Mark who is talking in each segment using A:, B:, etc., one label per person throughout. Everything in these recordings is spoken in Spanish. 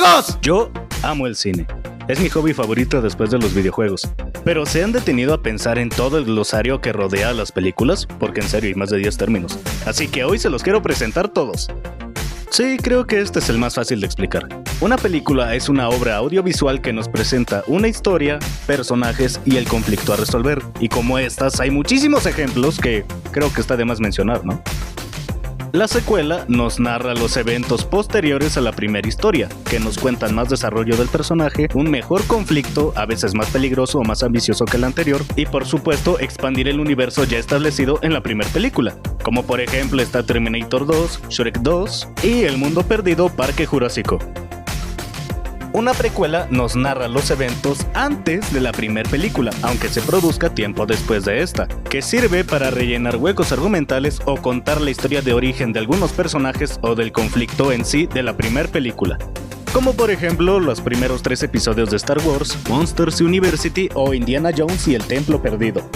A: videojuegos!
B: Yo amo el cine. Es mi hobby favorito después de los videojuegos. Pero ¿se han detenido a pensar en todo el glosario que rodea a las películas? Porque en serio hay más de 10 términos. Así que hoy se los quiero presentar todos. Sí, creo que este es el más fácil de explicar. Una película es una obra audiovisual que nos presenta una historia, personajes y el conflicto a resolver. Y como estas, hay muchísimos ejemplos que creo que está de más mencionar, ¿no? La secuela nos narra los eventos posteriores a la primera historia, que nos cuentan más desarrollo del personaje, un mejor conflicto, a veces más peligroso o más ambicioso que el anterior, y por supuesto expandir el universo ya establecido en la primera película, como por ejemplo está Terminator 2, Shrek 2 y El Mundo Perdido Parque Jurásico. Una precuela nos narra los eventos antes de la primera película, aunque se produzca tiempo después de esta, que sirve para rellenar huecos argumentales o contar la historia de origen de algunos personajes o del conflicto en sí de la primera película. Como por ejemplo los primeros 3 episodios de Star Wars, Monsters University o Indiana Jones y el Templo Perdido.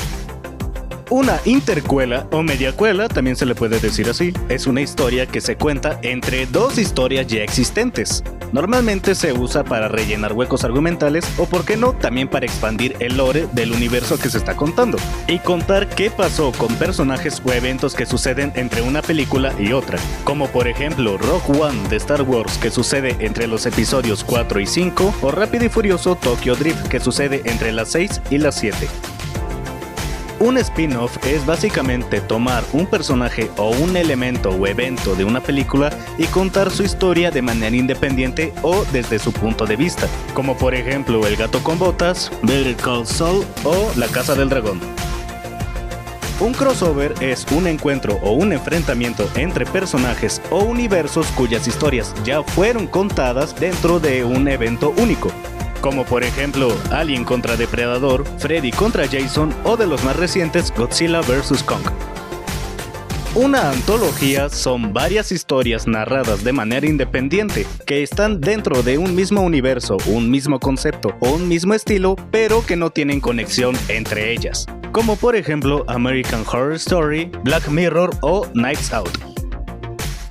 B: Una intercuela o mediacuela, también se le puede decir así, es una historia que se cuenta entre 2 historias ya existentes. Normalmente se usa para rellenar huecos argumentales o, por qué no, también para expandir el lore del universo que se está contando y contar qué pasó con personajes o eventos que suceden entre una película y otra, como por ejemplo Rogue One de Star Wars, que sucede entre los episodios 4 y 5, o Rápido y Furioso Tokyo Drift, que sucede entre las 6 y las 7. Un spin-off es básicamente tomar un personaje o un elemento o evento de una película y contar su historia de manera independiente o desde su punto de vista, como por ejemplo El Gato con Botas, Better Call Saul o La Casa del Dragón. Un crossover es un encuentro o un enfrentamiento entre personajes o universos cuyas historias ya fueron contadas dentro de un evento único, como por ejemplo Alien contra Depredador, Freddy contra Jason o de los más recientes Godzilla vs. Kong. Una antología son varias historias narradas de manera independiente que están dentro de un mismo universo, un mismo concepto o un mismo estilo, pero que no tienen conexión entre ellas, como por ejemplo American Horror Story, Black Mirror o Knives Out.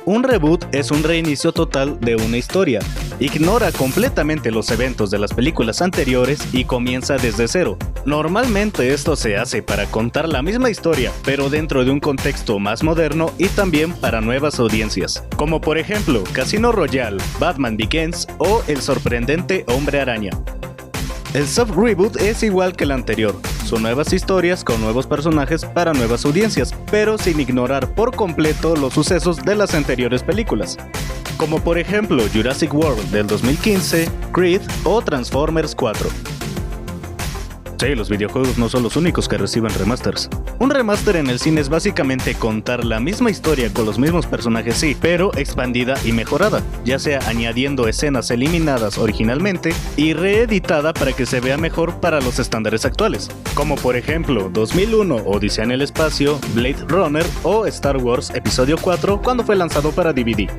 B: Un reboot es un reinicio total de una historia. Ignora completamente los eventos de las películas anteriores y comienza desde cero. Normalmente esto se hace para contar la misma historia, pero dentro de un contexto más moderno y también para nuevas audiencias, como por ejemplo Casino Royale, Batman Begins o El sorprendente Hombre Araña. El soft reboot es igual que el anterior, son nuevas historias con nuevos personajes para nuevas audiencias, pero sin ignorar por completo los sucesos de las anteriores películas, como por ejemplo Jurassic World del 2015, Creed o Transformers 4. Sí, los videojuegos no son los únicos que reciben remasters. Un remaster en el cine es básicamente contar la misma historia con los mismos personajes, sí, pero expandida y mejorada, ya sea añadiendo escenas eliminadas originalmente y reeditada para que se vea mejor para los estándares actuales, como por ejemplo 2001 Odisea en el espacio, Blade Runner o Star Wars Episodio 4 cuando fue lanzado para DVD.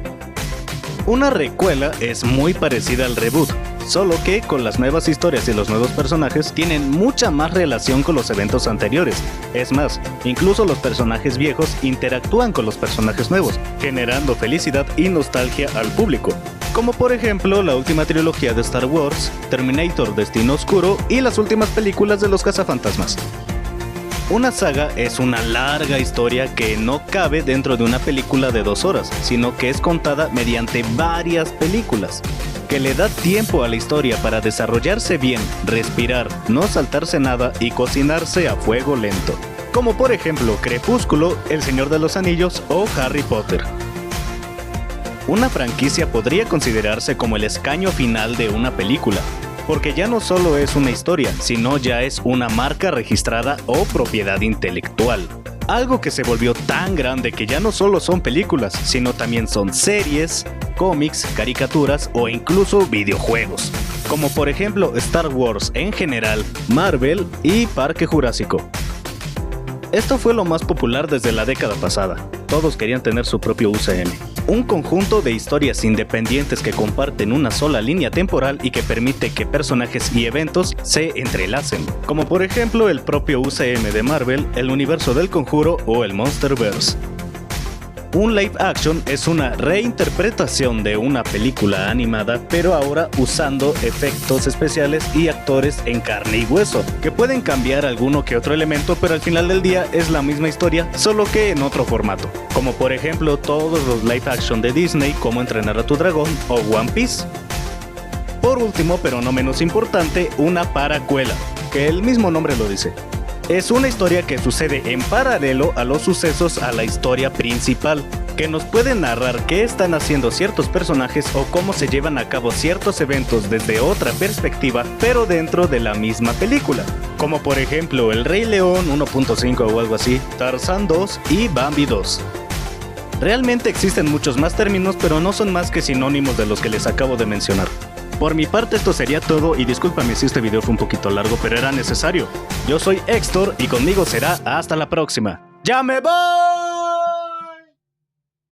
B: Una recuela es muy parecida al reboot, solo que con las nuevas historias y los nuevos personajes tienen mucha más relación con los eventos anteriores. Es más, incluso los personajes viejos interactúan con los personajes nuevos, generando felicidad y nostalgia al público, como por ejemplo la última trilogía de Star Wars, Terminator Destino Oscuro y las últimas películas de los cazafantasmas. Una saga es una larga historia que no cabe dentro de una película de 2 horas, sino que es contada mediante varias películas, que le da tiempo a la historia para desarrollarse bien, respirar, no saltarse nada y cocinarse a fuego lento, como por ejemplo Crepúsculo, El Señor de los Anillos o Harry Potter. Una franquicia podría considerarse como el escaño final de una película, porque ya no solo es una historia, sino ya es una marca registrada o propiedad intelectual. Algo que se volvió tan grande que ya no solo son películas, sino también son series, cómics, caricaturas o incluso videojuegos, como por ejemplo Star Wars en general, Marvel y Parque Jurásico. Esto fue lo más popular desde la década pasada. Todos querían tener su propio UCM. Un conjunto de historias independientes que comparten una sola línea temporal y que permite que personajes y eventos se entrelacen, como por ejemplo el propio UCM de Marvel, el universo del Conjuro o el Monsterverse. Un live action es una reinterpretación de una película animada, pero ahora usando efectos especiales y actores en carne y hueso, que pueden cambiar alguno que otro elemento, pero al final del día es la misma historia, solo que en otro formato. Como por ejemplo todos los live action de Disney, como Entrenar a tu dragón o One Piece. Por último, pero no menos importante, una paracuela, que el mismo nombre lo dice. Es una historia que sucede en paralelo a los sucesos a la historia principal, que nos puede narrar qué están haciendo ciertos personajes o cómo se llevan a cabo ciertos eventos desde otra perspectiva, pero dentro de la misma película. Como por ejemplo El Rey León 1.5 o algo así, Tarzán 2 y Bambi 2. Realmente existen muchos más términos, pero no son más que sinónimos de los que les acabo de mencionar. Por mi parte esto sería todo y discúlpame si este video fue un poquito largo, pero era necesario. Yo soy Héctor y conmigo será hasta la próxima. ¡Ya me voy!